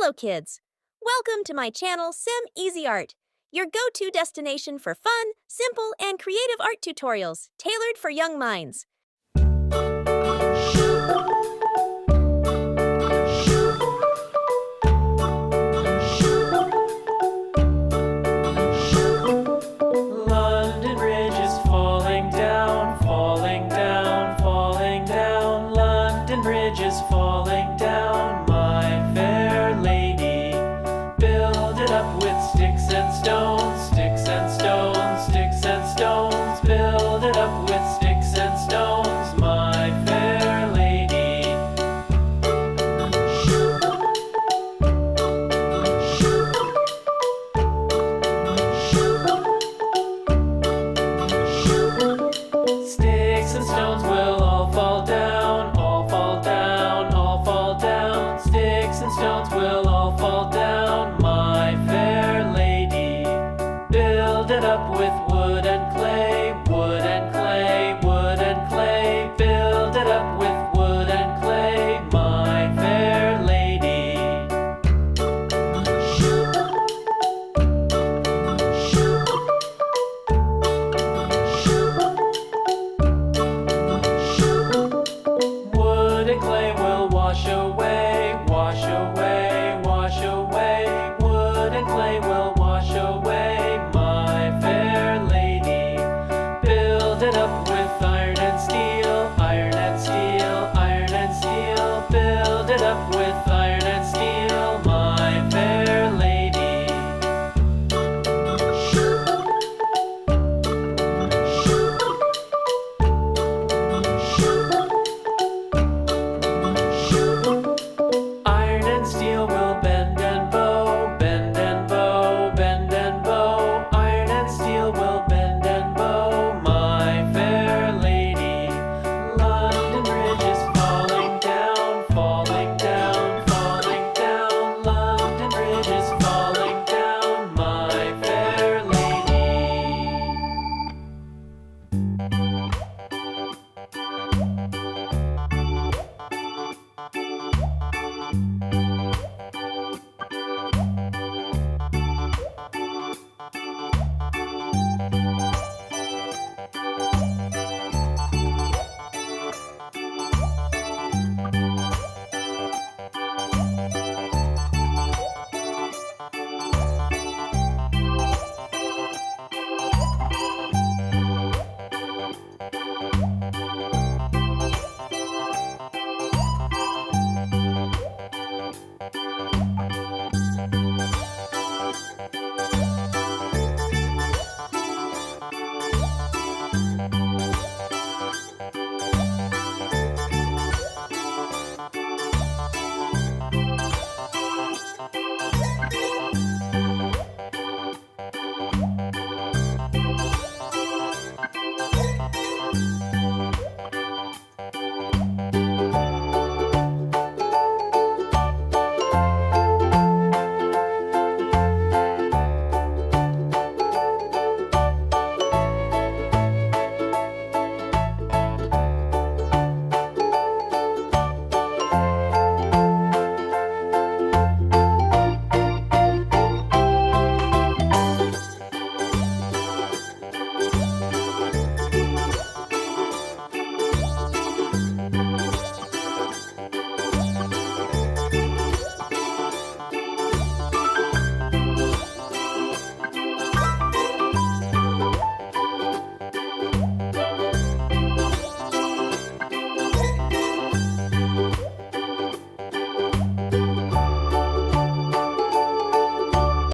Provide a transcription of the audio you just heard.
Hello kids! Welcome to my channel Sim Easy Art, your go-to destination for fun, simple, and creative art tutorials tailored for young minds. London Bridge is falling down, falling down, falling down. London Bridge is falling down, my fair lady. Build it up with sticks and stones, sticks and stones, sticks and stones. Build it up with sticks and stones, my fair lady. Sticks and stones will all fall down, all fall down, all fall down. Sticks and stones will all fall down.